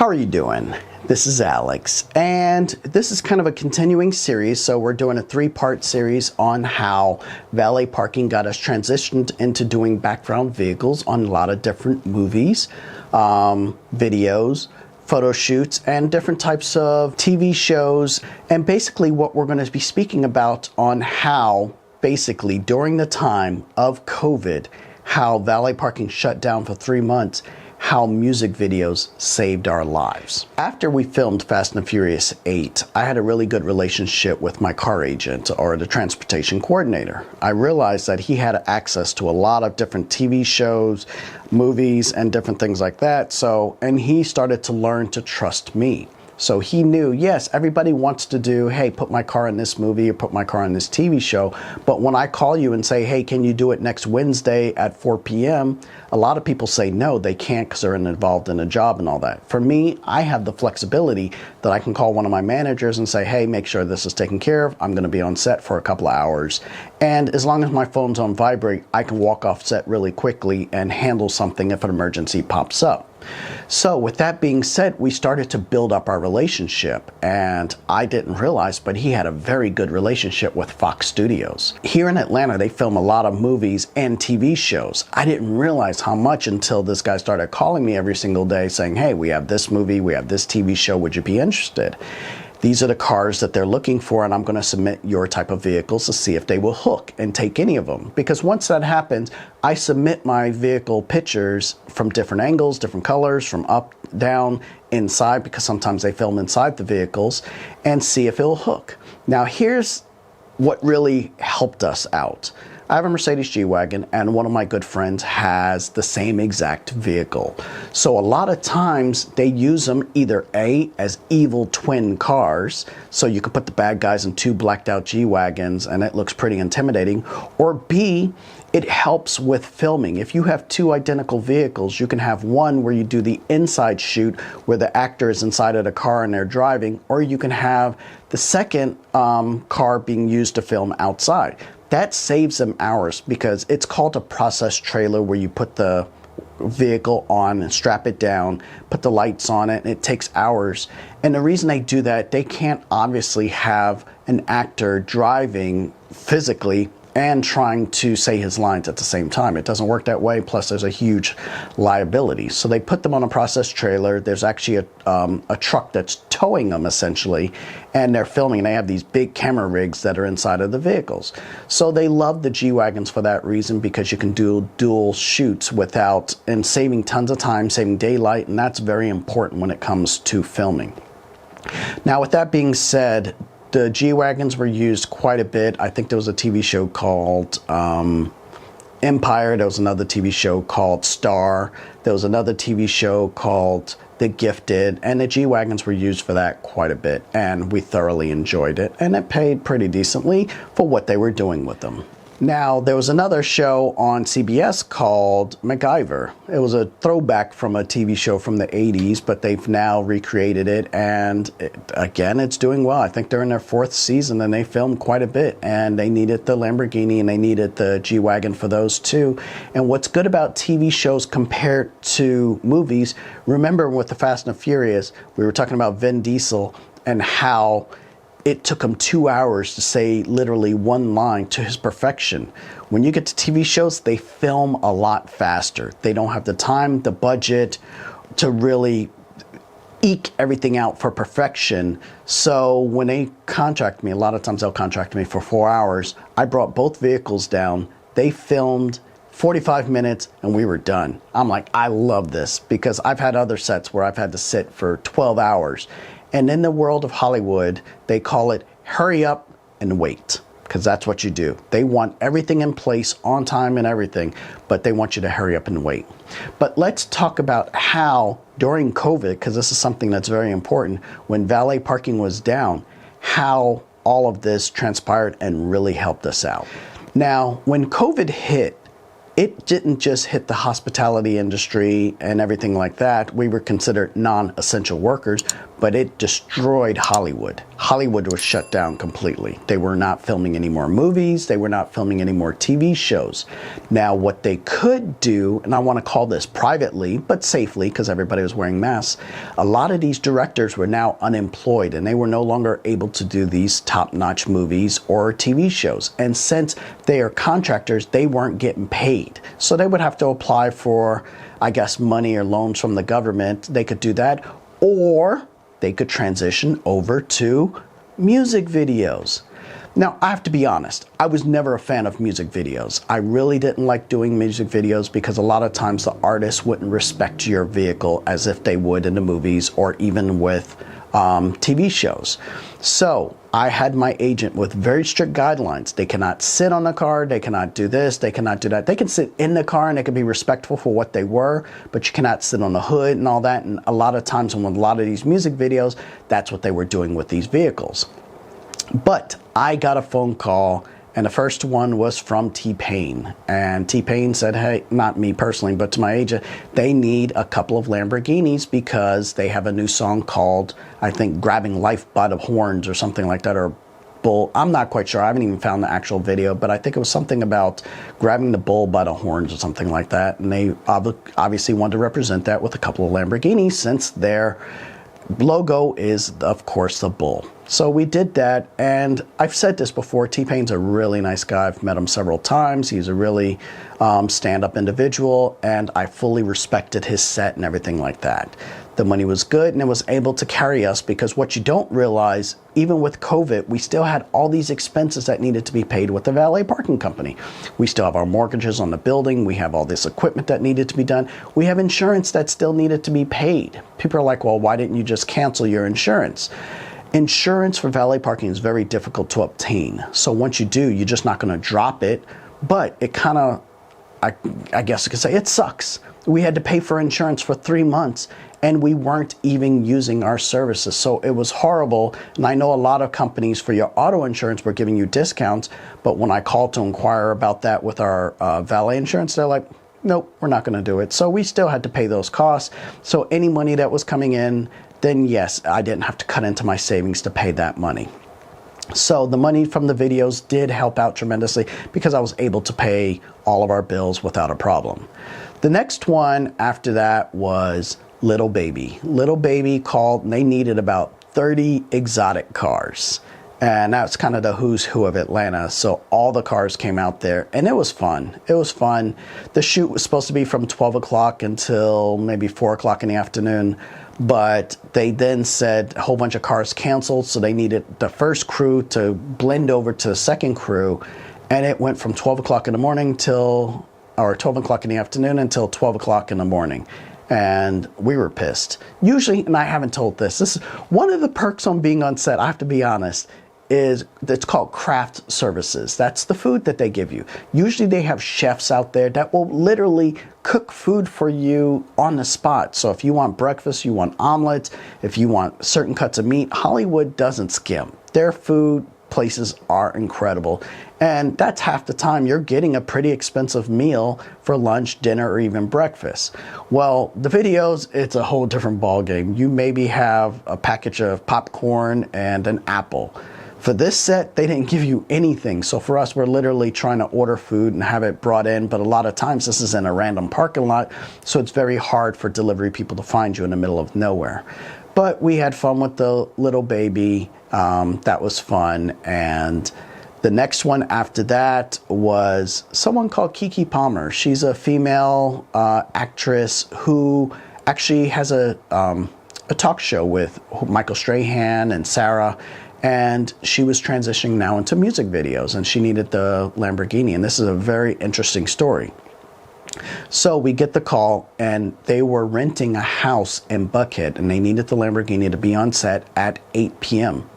How are you doing? This is Alex, and this is kind of a continuing series. So we're doing a three-part series on how valet parking got us transitioned into doing background vehicles on a lot of different movies, videos, photo shoots, and different types of TV shows. And basically what we're going to be speaking about on how basically during the time of COVID, how valet parking shut down for 3 months, how music videos saved our lives. After we filmed Fast and Furious 8, I had a really good relationship with my car agent, or the transportation coordinator. I realized that he had access to a lot of different TV shows, movies, and different things like that. And he started to learn to trust me. So he knew, yes, everybody wants to do, hey, put my car in this movie or put my car in this TV show. But when I call you and say, hey, can you do it next Wednesday at 4 p.m.? A lot of people say no, they can't because they're involved in a job and all that. For me, I have the flexibility that I can call one of my managers and say, hey, make sure this is taken care of. I'm going to be on set for a couple of hours. And as long as my phone's on vibrate, I can walk off set really quickly and handle something if an emergency pops up. So with that being said, we started to build up our relationship, and I didn't realize, but he had a very good relationship with Fox Studios. Here in Atlanta, they film a lot of movies and TV shows. I didn't realize how much until this guy started calling me every single day saying, hey, we have this movie, we have this TV show, would you be interested? These are the cars that they're looking for, and I'm going to submit your type of vehicles to see if they will hook and take any of them. Because once that happens, I submit my vehicle pictures from different angles, different colors, from up, down, inside, because sometimes they film inside the vehicles, and see if it'll hook. Now here's what really helped us out. I have a Mercedes G-Wagon, and one of my good friends has the same exact vehicle. So a lot of times they use them either A, as evil twin cars, so you can put the bad guys in two blacked out G-Wagons and it looks pretty intimidating, or B, it helps with filming. If you have two identical vehicles, you can have one where you do the inside shoot where the actor is inside of the car and they're driving, or you can have the second car being used to film outside. That saves them hours because it's called a process trailer, where you put the vehicle on and strap it down, put the lights on it, and it takes hours. And the reason they do that, they can't obviously have an actor driving physically and trying to say his lines at the same time. It doesn't work that way, plus there's a huge liability. So they put them on a process trailer. There's actually a truck that's towing them essentially, and they're filming. They have these big camera rigs that are inside of the vehicles. So they love the G-Wagons for that reason, because you can do dual shoots and saving tons of time, saving daylight, and that's very important when it comes to filming. Now with that being said, the G-Wagons were used quite a bit. I think there was a TV show called Empire. There was another TV show called Star. There was another TV show called The Gifted. And the G-Wagons were used for that quite a bit. And we thoroughly enjoyed it. And it paid pretty decently for what they were doing with them. Now, there was another show on CBS called MacGyver. It was a throwback from a TV show from the 80s, but they've now recreated it, and again, it's doing well. I think they're in their 4th season, and they filmed quite a bit, and they needed the Lamborghini, and they needed the G-Wagon for those too. And what's good about TV shows compared to movies, remember with the Fast and Furious, we were talking about Vin Diesel and how it took him 2 hours to say literally one line to his perfection. When you get to TV shows, they film a lot faster. They don't have the time, the budget to really eke everything out for perfection. So when they contract me, a lot of times they'll contract me for 4 hours. I brought both vehicles down. They filmed 45 minutes and we were done. I'm like, I love this, because I've had other sets where I've had to sit for 12 hours. And in the world of Hollywood, they call it hurry up and wait, because that's what you do. They want everything in place on time and everything, but they want you to hurry up and wait. But let's talk about how during COVID, because this is something that's very important, when valet parking was down, how all of this transpired and really helped us out. Now, when COVID hit, it didn't just hit the hospitality industry and everything like that. We were considered non-essential workers, but it destroyed Hollywood. Hollywood was shut down completely. They were not filming any more movies. They were not filming any more TV shows. Now, what they could do, and I want to call this privately, but safely, because everybody was wearing masks, a lot of these directors were now unemployed, and they were no longer able to do these top-notch movies or TV shows. And since they are contractors, they weren't getting paid. So they would have to apply for, I guess, money or loans from the government. They could do that, or they could transition over to music videos. Now, I have to be honest, I was never a fan of music videos. I really didn't like doing music videos because a lot of times the artists wouldn't respect your vehicle as if they would in the movies or even with TV shows. So I had my agent with very strict guidelines. They cannot sit on the car, they cannot do this, they cannot do that. They can sit in the car and they can be respectful for what they were, but you cannot sit on the hood and all that. And a lot of times in a lot of these music videos, that's what they were doing with these vehicles. But I got a phone call, and the first one was from T-Pain. And T-Pain said, hey, not me personally, but to my agent, they need a couple of Lamborghinis because they have a new song called, I think, Grabbing Life by the Horns or something like that, or Bull. I'm not quite sure. I haven't even found the actual video, but I think it was something about grabbing the bull by the horns or something like that. And they obviously wanted to represent that with a couple of Lamborghinis since their logo is, of course, the bull. So we did that, and I've said this before, T-Pain's a really nice guy. I've met him several times. He's a really stand-up individual, and I fully respected his set and everything like that. The money was good, and it was able to carry us because what you don't realize, even with COVID, we still had all these expenses that needed to be paid with the valet parking company. We still have our mortgages on the building. We have all this equipment that needed to be done. We have insurance that still needed to be paid. People are like, well, why didn't you just cancel your insurance? Insurance for valet parking is very difficult to obtain. So once you do, you're just not going to drop it. But it kind of, I guess you could say, it sucks. We had to pay for insurance for 3 months, and we weren't even using our services. So it was horrible. And I know a lot of companies for your auto insurance were giving you discounts. But when I called to inquire about that with our valet insurance, they're like, nope, we're not going to do it. So we still had to pay those costs. So any money that was coming in, then yes, I didn't have to cut into my savings to pay that money. So the money from the videos did help out tremendously because I was able to pay all of our bills without a problem. The next one after that was Little Baby. Little Baby called, and they needed about 30 exotic cars. And that's kind of the who's who of Atlanta. So all the cars came out there, and it was fun. It was fun. The shoot was supposed to be from 12 o'clock until maybe 4 o'clock in the afternoon. But they then said a whole bunch of cars canceled, so they needed the first crew to blend over to the second crew. And it went from 12 o'clock in the morning till, or 12 o'clock in the afternoon until 12 o'clock in the morning. And we were pissed. Usually, and I haven't told this is one of the perks on being on set, I have to be honest, is it's called craft services. That's the food that they give you. Usually they have chefs out there that will literally cook food for you on the spot. So if you want breakfast, you want omelets, if you want certain cuts of meat, Hollywood doesn't skim. Their food places are incredible. And that's half the time you're getting a pretty expensive meal for lunch, dinner, or even breakfast. Well, the videos, it's a whole different ballgame. You maybe have a package of popcorn and an apple. For this set, they didn't give you anything. So for us, we're literally trying to order food and have it brought in. But a lot of times this is in a random parking lot. So it's very hard for delivery people to find you in the middle of nowhere. But we had fun with the Little Baby. That was fun. And the next one after that was someone called Keke Palmer. She's a female actress who actually has a talk show with Michael Strahan and Sarah. And she was transitioning now into music videos, and she needed the Lamborghini. And this is a very interesting story. So we get the call, and they were renting a house in Buckhead, and they needed the Lamborghini to be on set at 8 p.m.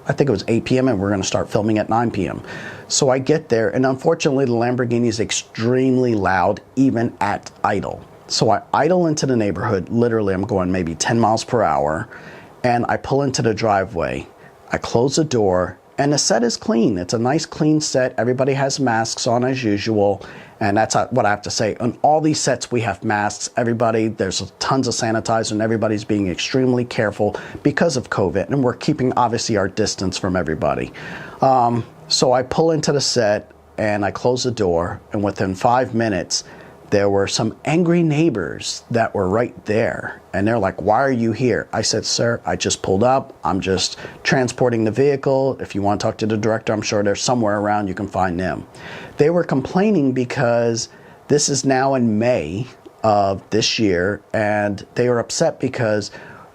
I think it was 8 p.m. and we're going to start filming at 9 p.m. So I get there, and unfortunately the Lamborghini is extremely loud, even at idle. So I idle into the neighborhood. Literally, I'm going maybe 10 miles per hour, and I pull into the driveway. I close the door, And the set is clean. It's a nice clean set. Everybody has masks on as usual. And that's what I have to say. On all these sets, we have masks. There's tons of sanitizer, and everybody's being extremely careful because of COVID. And we're keeping, obviously, our distance from everybody. So I pull into the set, and I close the door. And within 5 minutes, there were some angry neighbors that were right there. And they're like, "Why are you here?" I said, "Sir, I just pulled up. I'm just transporting the vehicle. If you want to talk to the director, I'm sure they're somewhere around. You can find them." They were complaining because this is now in May of this year, and they were upset because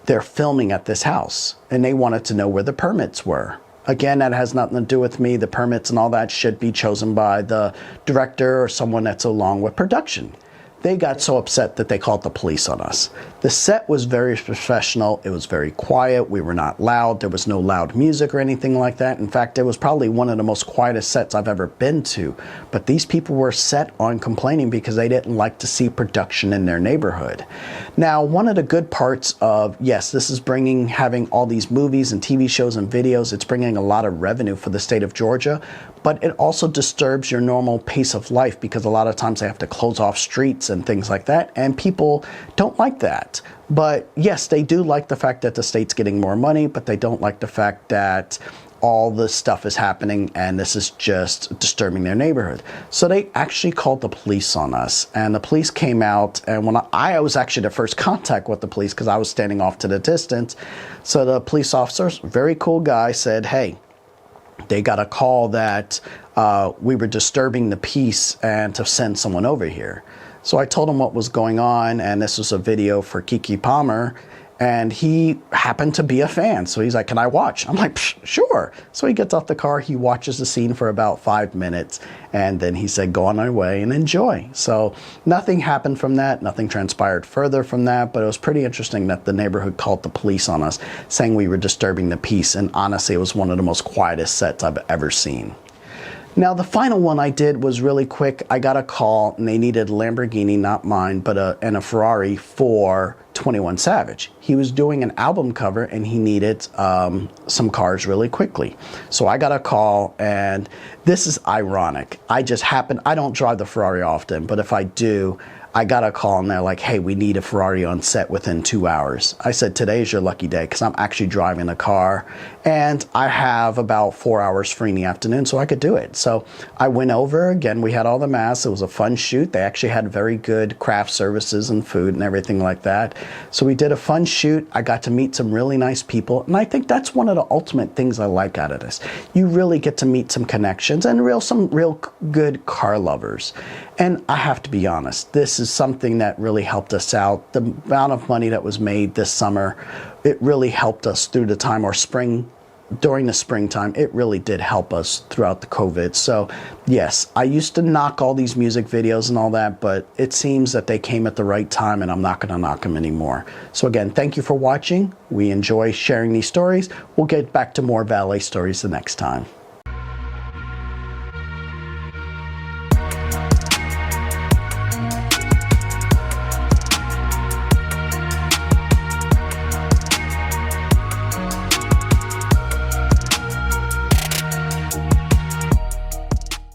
they're filming at this house, and they wanted to know where the permits were. Again, that has nothing to do with me. The permits and all that should be chosen by the director or someone that's along with production. They got so upset that they called the police on us. The set was very professional. It was very quiet. We were not loud. There was no loud music or anything like that. In fact, it was probably one of the most quietest sets I've ever been to. But these people were set on complaining because they didn't like to see production in their neighborhood. Now, one of the good parts of, yes, this is having all these movies and TV shows and videos, it's bringing a lot of revenue for the state of Georgia, but it also disturbs your normal pace of life because a lot of times they have to close off streets and things like that, and people don't like that. But yes, they do like the fact that the state's getting more money, but they don't like the fact that all this stuff is happening and this is just disturbing their neighborhood. So they actually called the police on us, and the police came out, and when I was actually the first contact with the police because I was standing off to the distance. So the police officer, very cool guy, said, "Hey, they got a call that we were disturbing the peace and to send someone over here." So I told him what was going on, and this was a video for Keke Palmer, and he happened to be a fan. So he's like, "Can I watch?" I'm like, "Sure." So he gets off the car, he watches the scene for about 5 minutes, and then he said, "Go on our way and enjoy." So nothing happened from that, nothing transpired further from that, but it was pretty interesting that the neighborhood called the police on us, saying we were disturbing the peace, and honestly, it was one of the most quietest sets I've ever seen. Now, the final one I did was really quick. I got a call, and they needed a Lamborghini, not mine, but and a Ferrari for 21 Savage. He was doing an album cover, and he needed some cars really quickly. So I got a call, and this is ironic. I don't drive the Ferrari often, but if I do, I got a call, and they're like, "Hey, we need a Ferrari on set within 2 hours." I said, "Today's your lucky day," because I'm actually driving a car, and I have about 4 hours free in the afternoon, so I could do it. So I went over. Again, we had all the masks. It was a fun shoot. They actually had very good craft services and food and everything like that. So we did a fun shoot. I got to meet some really nice people, and I think that's one of the ultimate things I like out of this. You really get to meet some connections and some real good car lovers. And I have to be honest, this is something that really helped us out. The amount of money that was made this summer, it really helped us through the time, or during the springtime. It really did help us throughout the COVID. So yes, I used to knock all these music videos and all that, but it seems that they came at the right time, and I'm not going to knock them anymore. So again, thank you for watching. We enjoy sharing these stories. We'll get back to more Valet stories the next time.